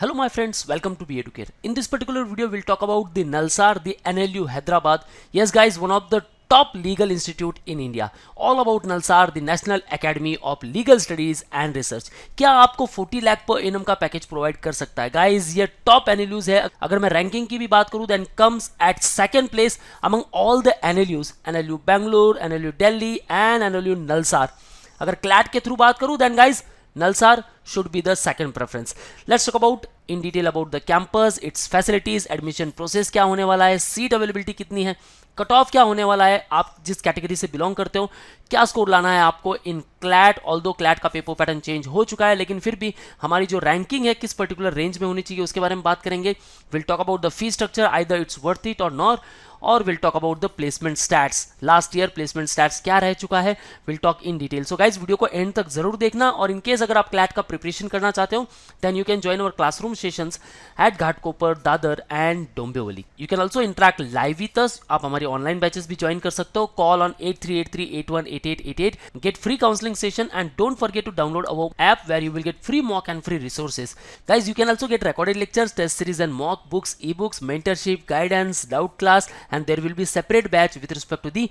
Hello my friends, welcome to BEducare. In this particular video, we'll talk about the NALSAR, the NLU Hyderabad. Yes guys, one of the top legal institute in India. All about NALSAR, the National Academy of Legal Studies and Research. क्या आपको 40 lakh per annum का package provide कर सकता है? Guys ये top NLUs है. अगर मैं रैंकिंग की भी बात करूं, then comes at second place among all the NLUs. NLU Bangalore, NLU Delhi and NLU NALSAR. अगर क्लैट के थ्रू बात करूं, then guys NALSAR should be the second preference. Let's talk about in detail about the campus, its facilities, admission process क्या होने वाला है, seat availability कितनी है, कट ऑफ क्या होने वाला है, आप जिस कैटेगरी से बिलोंग करते हो क्या स्कोर लाना है आपको इन क्लैट. ऑल्दो क्लैट का पेपर पैटर्न चेंज हो चुका है, लेकिन फिर भी हमारी जो रैंकिंग है किस पर्टिकुलर रेंज में होनी चाहिए उसके बारे में बात करेंगे. Will talk about the fee structure, either it's worth it और नॉट, और will talk about the placement stats. Last year placement stats क्या रह चुका है, will talk in detail. So guys video को एंड तक जरूर देखना, और इन केस अगर आप क्लैट का प्रिपरेशन करना चाहते हो then you can join our classroom sessions at Ghatkopar, Dadar and Dombivli. You can also interact live with us. आप हमारी ऑनलाइन बैचेस भी ज्वाइन कर सकते हो. Call on 8383818888. Get free counselling session and don't forget to download our app where you will get free mock and free resources. Guys you can also get recorded lectures, test series and mock books, ebooks, mentorship, guidance, doubt class, and there will be separate batch with respect to the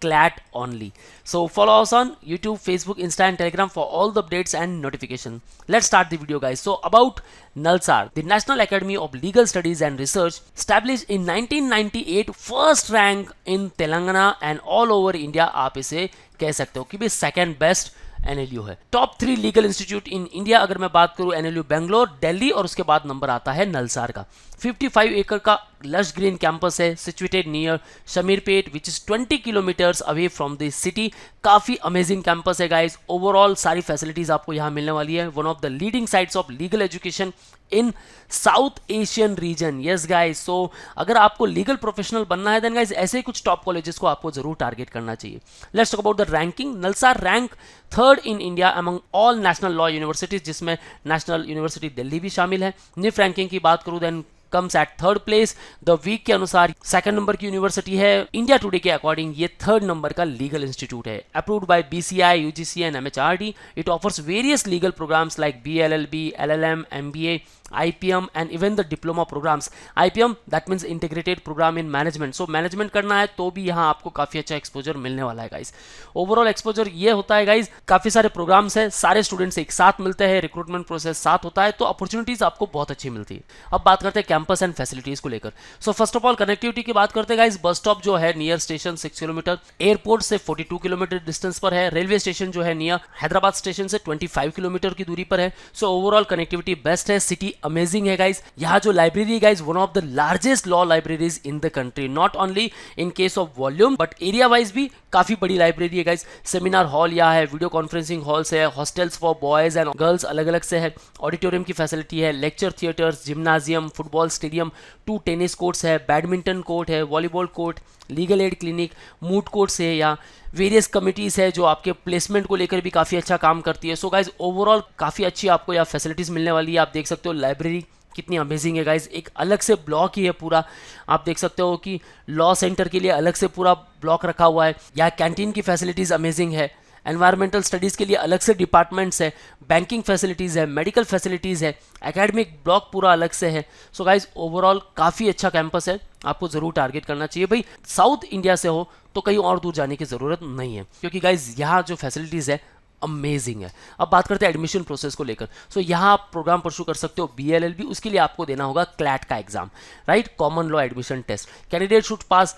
CLAT only. So follow us on YouTube, Facebook, Insta and Telegram for all the updates and notification. Let's start the video guys. So about NALSAR, the National Academy of Legal Studies and Research, established in 1998, first rank in Telangana and all over India. आप इसे कह सकते हो कि भी second best NLU है. Top 3 legal institute in India अगर मैं बात करूं, NLU बेंगलोर, दिल्ली और उसके बाद नंबर आता है NALSAR का. 55 एकड़ का लश ग्रीन कैंपस है, situated near Shamirpet which is 20 kilometres away from the city. काफी अमेजिंग कैंपस है गाइज. ओवरऑल सारी फैसिलिटीज आपको यहाँ मिलने वाली है. One of the leading sites of legal education in south Asian region. Yes guys, so अगर आपको लीगल प्रोफेशनल बनना है देन गाइज ऐसे कुछ टॉप कॉलेजेस को आपको जरूर टारगेट करना चाहिए. Let's talk about the ranking. NALSAR rank third in India among all national law universities, जिसमें नेशनल यूनिवर्सिटी दिल्ली भी शामिल है. निफ रैंकिंग की बात करूं then comes at third place. The week के अनुसार सेकंड नंबर की यूनिवर्सिटी है. इंडिया टुडे के अकॉर्डिंग ये थर्ड नंबर का लीगल इंस्टीट्यूट है. Approved by BCI, UGC and MHRD. It offers various legal programs like BLLB, LLM, MBA, IPM and even the diploma programs. IPM that means integrated program in management. So management करना है तो भी यहाँ आपको काफी अच्छा exposure मिलने वाला है गाइज. ओवरऑल एक्सपोजर ये होता है गाइज, काफी सारे प्रोग्राम्स है, सारे स्टूडेंट्स एक साथ मिलते हैं, रिक्रूटमेंट प्रोसेस साथ होता है, तो अपॉर्चुनिटीज आपको बहुत अच्छी मिलती है. अब बात करते हैं कैंपस एंड फैसिलिटीज को लेकर. So first of all connectivity की बात करते हैं गाइज. बस स्टॉप जो है नियर स्टेशन 6 किलोमीटर, एयरपोर्ट से 42 किलोमीटर डिस्टेंस पर है. रेलवे स्टेशन जो है नियर हैदराबाद स्टेशन से 25 किलोमीटर की दूरी पर है. सो ओवरऑल कनेक्टिविटी बेस्ट है. सिटी अमेजिंग है गाइज. यहाँ जो लाइब्रेरी है guys, one of the largest law libraries in the country, not only in case of volume but area wise भी काफी बड़ी लाइब्रेरी है गाइज. सेमिनार हॉल यहाँ है, वीडियो कॉन्फ्रेंसिंग हॉल्स है, hostels for boys and girls अलग अलग से है, ऑडिटोरियम की फैसिलिटी है, lecture theatres, gymnasium, football stadium, 2 tennis courts है, बैडमिंटन कोर्ट है, volleyball court, legal aid clinic, moot courts है, या वेरियस कमिटीज है जो आपके प्लेसमेंट को लेकर भी काफ़ी अच्छा काम करती है. सो गाइज ओवरऑल काफ़ी अच्छी आपको यहाँ फैसिलिटीज़ मिलने वाली है. आप देख सकते हो लाइब्रेरी कितनी अमेजिंग है गाइज. एक अलग से ब्लॉक ही है पूरा. आप देख सकते हो कि लॉ सेंटर के लिए अलग से पूरा ब्लॉक रखा हुआ है. यहाँ कैंटीन की फैसिलिटीज़ अमेजिंग है. एनवायरमेंटल स्टडीज़ के लिए अलग से डिपार्टमेंट्स है, बैंकिंग फैसिलिटीज़ है, मेडिकल फैसिलिटीज़ है, एकेडमिक ब्लॉक पूरा अलग से है. सो गाइज ओवरऑल काफ़ी अच्छा कैंपस है, आपको ज़रूर टारगेट करना चाहिए. भाई साउथ इंडिया से हो तो कहीं और दूर जाने की ज़रूरत नहीं है, क्योंकि गाइज यहाँ जो फैसिलिटीज़ है अमेजिंग है. अब बात करते हैं एडमिशन प्रोसेस को लेकर. सो यहाँ आप प्रोग्राम परस्यू कर सकते हो BLLB. उसके लिए आपको देना होगा क्लैट का exam, right, common law admission test. Candidate should pass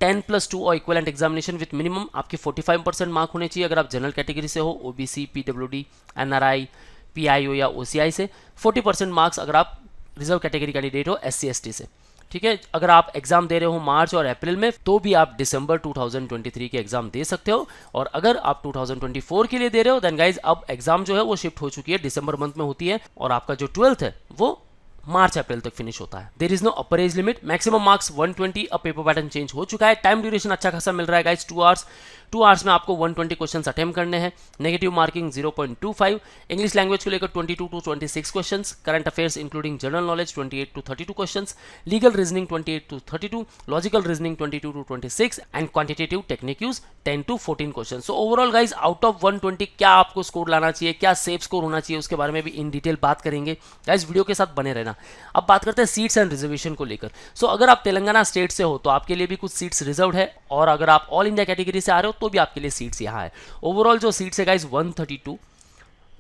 10+2 और इक्वलेंट एग्जामिनेशन विथ मिनिमम आपके 45% मार्क होने चाहिए. अगर आप जनरल कैटेगरी से हो, OBC, PWD, NRI, PIO या OCI से. 40% मार्क्स अगर आप रिजर्व कैटेगरी कैंडिडेट हो, SC ST से. ठीक है, अगर आप एग्जाम दे रहे हो मार्च और अप्रैल में तो भी आप दिसंबर 2023 के एग्जाम दे सकते हो. और अगर आप 2024 के लिए दे रहे हो देन गाइज अब एग्जाम जो है वो शिफ्ट हो चुकी है, दिसंबर मंथ में होती है, और आपका जो 12th है वो मार्च अप्रैल तक फिनिश होता है. There is no upper age limit. Maximum marks 120. अब पेपर पैटर्न चेंज हो चुका है. टाइम ड्यूरेशन अच्छा खासा मिल रहा है गाइस, 2 आवर्स. 2 आवर्स में आपको 120 क्वेश्चंस अटेम्प्ट करने हैं. Negative marking 0.25. इंग्लिश लैंग्वेज को लेकर 22 to 26 questions. Current affairs including general knowledge 28 to 32 questions. Legal reasoning 28 to 32. Logical reasoning 22 to 26 and quantitative technique use 10 to 14 question. So overall guys out of 120 क्या आपको score लाना चाहिए, क्या safe score होना चाहिए, उसके बारे में भी इन डिटेल बात करेंगे. गाइज वीडियो के साथ बने रहना. लेना। अब बात करते हैं सीट्स एंड रिजर्वेशन को लेकर। सो अगर आप तेलंगाना स्टेट से हो तो आपके लिए भी कुछ सीट्स रिजर्व है, और अगर आप ऑल इंडिया कैटेगरी से आ रहे हो तो भी आपके लिए सीट्स यहाँ है। ओवरऑल जो सीट्स है गाइज 132।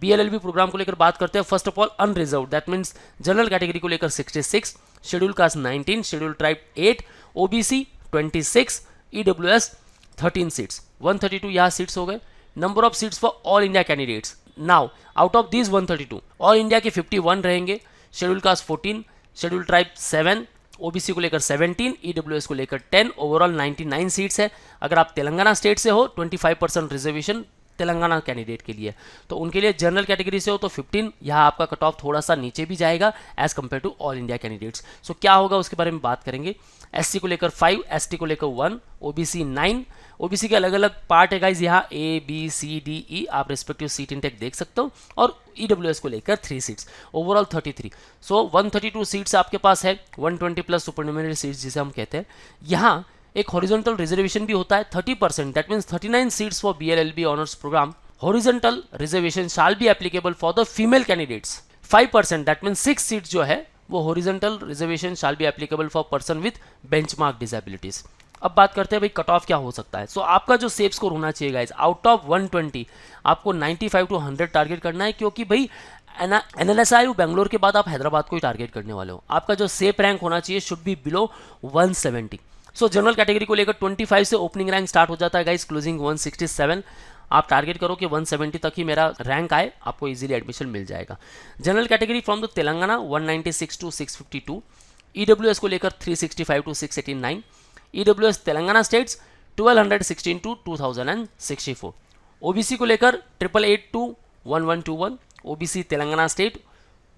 बीएलएलबी प्रोग्राम को लेकर बात करते हैं। First of all unreserved, that means general category को लेकर 66, schedule caste 19, schedule tribe 8, OBC 26, EWS 13 seats. 132 यहाँ सीट्स हो गए। Number of seats for all India candidates, now out of these 132 all India के 51 रहेंगे, schedule caste 14, schedule tribe 7, OBC को लेकर 17, EWS को लेकर 10, ओवरऑल 99 सीट्स है। अगर आप तेलंगाना स्टेट से हो 25% रिजर्वेशन तेलंगाना कैंडिडेट के लिए, तो उनके लिए जनरल कैटेगरी से हो तो 15, यहाँ आपका कट ऑफ थोड़ा सा नीचे भी जाएगा as compare to all India candidates. So क्या होगा उसके बारे में बात करेंगे। एससी को लेकर 5, एसटी को लेकर 1, ओबीसी 9। ओबीसी के अलग अलग पार्ट है गाइज, यहाँ A B C D E, आप रिस्पेक्टिव सीट इंटेक देख सकते हो, और ईडब्ल्यूएस को लेकर 3 सीट्स, ओवरऑल 33। सो 132 सीट्स आपके पास है, 120 प्लस सुपरन्यूमरी सीट्स जिसे हम कहते हैं। यहाँ एक हॉरिजॉन्टल रिजर्वेशन भी होता है 30%, that means 39 seats for BLLB honours program. Horizontal reservation shall be applicable for the female candidates 5%, that means 6 seats जो है वो horizontal reservation shall be applicable for person with benchmark disabilities. अब बात करते हैं भाई कट ऑफ क्या हो सकता है। सो आपका जो सेफ स्कोर होना चाहिए गाइज, आउट ऑफ 120 आपको 95 टू 100 टारगेट करना है, क्योंकि भाई एनएलएसआई बेंगलोर के बाद आप हैदराबाद को ही टारगेट करने वाले हो। आपका जो सेफ रैंक होना चाहिए should be below 170। So general category को लेकर 25 से ओपनिंग रैंक स्टार्ट हो जाता है गाइस, क्लोजिंग 167। आप टारगेट करो कि 170 तक ही मेरा रैंक आए, आपको इजीली एडमिशन मिल जाएगा। General category from the Telangana 196 to 652, EWS को लेकर 365 to 689, EWS Telangana states 1216 to 2064, OBC को लेकर 888 to 1121, OBC Telangana state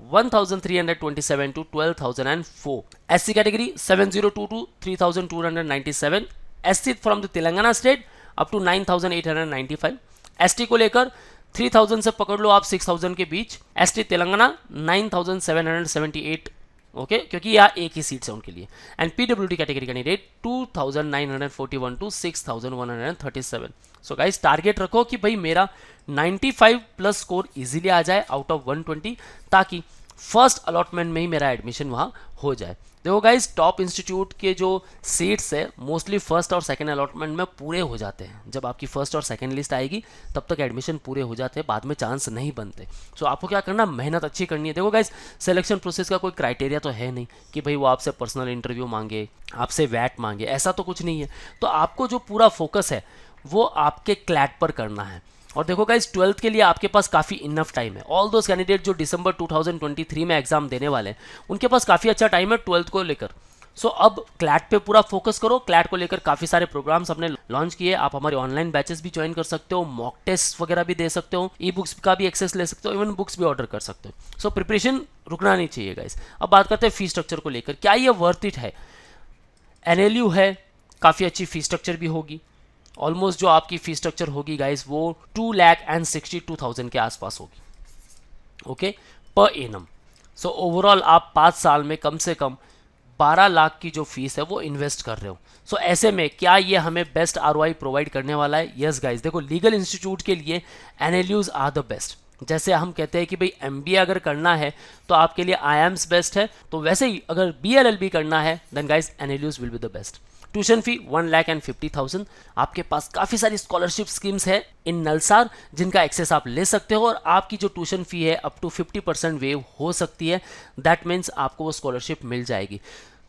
1327 to 12,004, SC category 702 to 3,297, SC from the Telangana state up to 9,895, ST को लेकर 3,000 से पकड़ लो आप 6,000 के बीच, ST तेलंगाना 9,778, ओके क्योंकि यहाँ एक ही सीट्स है उनके लिए, and PWD category candidate 2,941 to 6,137। So guys target रखो कि भाई मेरा 95 प्लस स्कोर इजीली आ जाए आउट ऑफ 120, ताकि फर्स्ट अलॉटमेंट में ही मेरा एडमिशन वहाँ हो जाए। देखो गाइस टॉप इंस्टीट्यूट के जो सीट्स है मोस्टली फर्स्ट और सेकंड अलॉटमेंट में पूरे हो जाते हैं। जब आपकी फर्स्ट और सेकंड लिस्ट आएगी तब तक एडमिशन पूरे हो जाते हैं, बाद में चांस नहीं बनते। सो आपको क्या करना, मेहनत अच्छी करनी है। देखो गाइस सिलेक्शन प्रोसेस का कोई क्राइटेरिया तो है नहीं कि भाई वो आपसे पर्सनल इंटरव्यू मांगे, आपसे वैट मांगे, ऐसा तो कुछ नहीं है। तो आपको जो पूरा फोकस है वो आपके क्लैट पर करना है। और देखो गाइस 12th के लिए आपके पास काफ़ी इनफ टाइम है। ऑल दोज कैंडिडेट जो दिसंबर 2023 में एग्जाम देने वाले हैं उनके पास काफ़ी अच्छा टाइम है 12th को लेकर। सो अब क्लैट पे पूरा फोकस करो। क्लैट को लेकर काफ़ी सारे प्रोग्राम्स हमने लॉन्च किए। आप हमारे ऑनलाइन बैचेस भी ज्वाइन कर सकते हो, मॉक टेस्ट वगैरह भी दे सकते हो, ई बुक्स का भी एक्सेस ले सकते हो, इवन बुक्स भी ऑर्डर कर सकते हो। सो प्रिपरेशन रुकना नहीं चाहिए गाइस। अब बात करते हैं फी स्ट्रक्चर को लेकर, क्या ये वर्थ इट है। एनएलयू है, काफ़ी अच्छी फी स्ट्रक्चर भी होगी। ऑलमोस्ट जो आपकी फी स्ट्रक्चर होगी गाइस वो 2,62,000 के आसपास होगी, okay per annum. So overall आप 5 साल में कम से कम 12 लाख की जो फीस है वो इन्वेस्ट कर रहे हो। सो ऐसे में क्या ये हमें बेस्ट आरओआई प्रोवाइड करने वाला है? यस गाइस, देखो लीगल इंस्टीट्यूट के लिए एनएलयूज आर द बेस्ट। जैसे हम कहते हैं कि भाई एमबीए अगर करना है तो आपके लिए आईएम्स बेस्ट है, तो वैसे ही अगर बीएलएलबी करना है then guys NLUs will be the best. Tuition fee 1,50,000। आपके पास काफ़ी सारी स्कॉलरशिप स्कीम्स है इन नलसार जिनका एक्सेस आप ले सकते हो, और आपकी जो ट्यूशन फी है अप टू 50% वेव हो सकती है। दैट मीन्स आपको वो स्कॉलरशिप मिल जाएगी।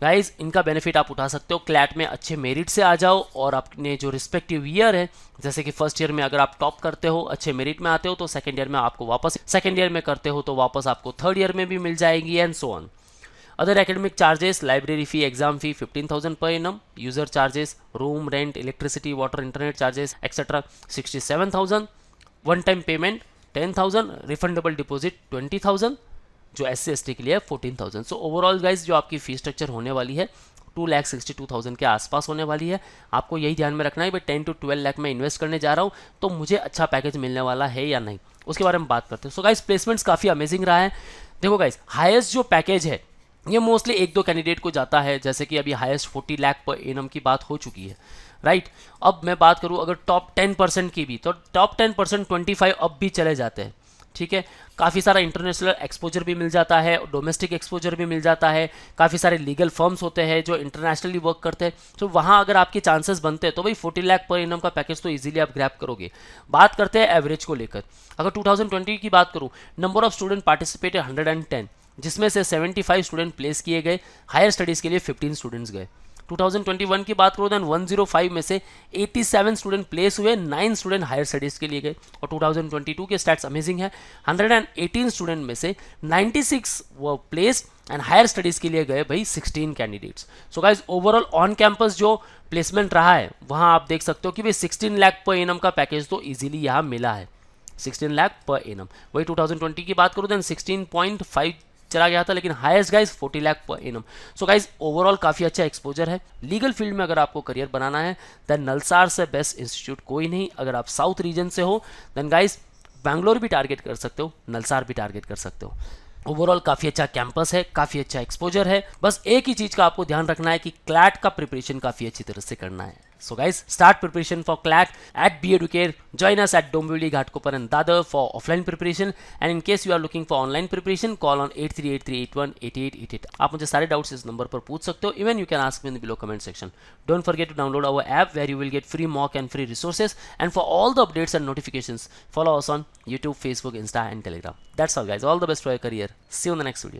गाइज इनका बेनिफिट आप उठा सकते हो। क्लैट में अच्छे मेरिट से आ जाओ और अपने जो रिस्पेक्टिव ईयर है, जैसे कि फर्स्ट ईयर में अगर आप टॉप करते हो, अच्छे मेरिट में आते हो, तो सेकेंड ईयर में आपको वापस, सेकेंड ईयर में करते हो तो वापस आपको थर्ड ईयर में भी मिल जाएगी, and so on. Other academic charges, library fee, exam fee 15,000 per annum, user charges, room rent, electricity, water, internet charges etcetera 67,000, one time payment 10,000, refundable deposit 20,000, जो SC ST के लिए है 14,000। सो ओवरऑल गाइज जो आपकी fee structure होने वाली है 2,62,000 के आसपास होने वाली है। आपको यही ध्यान में रखना है भाई 10 to 12 लाख में इन्वेस्ट करने जा रहा हूँ तो मुझे अच्छा पैकेज मिलने वाला है या नहीं, उसके बारे में बात करते हैं। सो गाइज प्लेसमेंट्स काफ़ी अमेजिंग रहा है। देखो गाइज हाईएस्ट जो पैकेज है ये मोस्टली 1-2 कैंडिडेट को जाता है, जैसे कि अभी हाईएस्ट 40 लाख पर एनम की बात हो चुकी है, राइट। अब मैं बात करूं अगर टॉप 10% की भी, तो टॉप 10% 25 अब भी चले जाते हैं। ठीक है, काफ़ी सारा इंटरनेशनल एक्सपोजर भी मिल जाता है, डोमेस्टिक एक्सपोजर भी मिल जाता है, काफ़ी सारे लीगल फर्म्स होते हैं जो इंटरनेशनली वर्क करते हैं, तो वहाँ अगर आपके चांसेस बनते हैं तो भाई 40 लाख पर इनम का पैकेज तो इजीली आप ग्रैब करोगे। बात करते हैं एवरेज को लेकर। अगर 2020 की बात करूँ, नंबर ऑफ स्टूडेंट पार्टिसिपेटेड 110, जिसमें से 75 स्टूडेंट प्लेस किए गए, हायर स्टडीज़ के लिए 15 स्टूडेंट्स गए। 2021 की बात करो, देन 105 में से 87 स्टूडेंट प्लेस हुए, 9 स्टूडेंट हायर स्टडीज़ के लिए गए। और 2022 के स्टैट्स अमेजिंग है, 118 स्टूडेंट में से 96 वो प्लेस एंड हायर स्टडीज़ के लिए गए भाई 16 candidates. So guys overall on campus जो प्लेसमेंट रहा है वहाँ आप देख सकते हो कि भाई 16 लाख पर एनम का पैकेज तो ईजिली यहाँ मिला है, 16 लाख पर एनम। वही 2020 की बात करूँ देन 16.5 चला गया था, लेकिन highest guys 40 lakh per annum. So guys overall काफ़ी अच्छा एक्सपोजर है। लीगल फील्ड में अगर आपको करियर बनाना है देन नलसार से बेस्ट इंस्टीट्यूट कोई नहीं। अगर आप साउथ रीजन से हो देन गाइज बैंगलोर भी टारगेट कर सकते हो, नलसार भी टारगेट कर सकते हो। ओवरऑल काफ़ी अच्छा कैंपस है, काफ़ी अच्छा एक्सपोजर है। बस एक ही चीज़ का आपको ध्यान रखना है कि क्लैट का प्रिपरेशन काफ़ी अच्छी तरह से करना है। So guys, start preparation for CLAT at B Educare. Join us at Dombivli, Ghatkopar and Dadar for offline preparation. And in case you are looking for online preparation, call on 8383818888. आप मुझे सारे doubts इस number पर पूछ सकते हो. Even you can ask me in the below comment section. Don't forget to download our app where you will get free mock and free resources. And for all the updates and notifications, follow us on YouTube, Facebook, Insta and Telegram. That's all guys. All the best for your career. See you in the next video.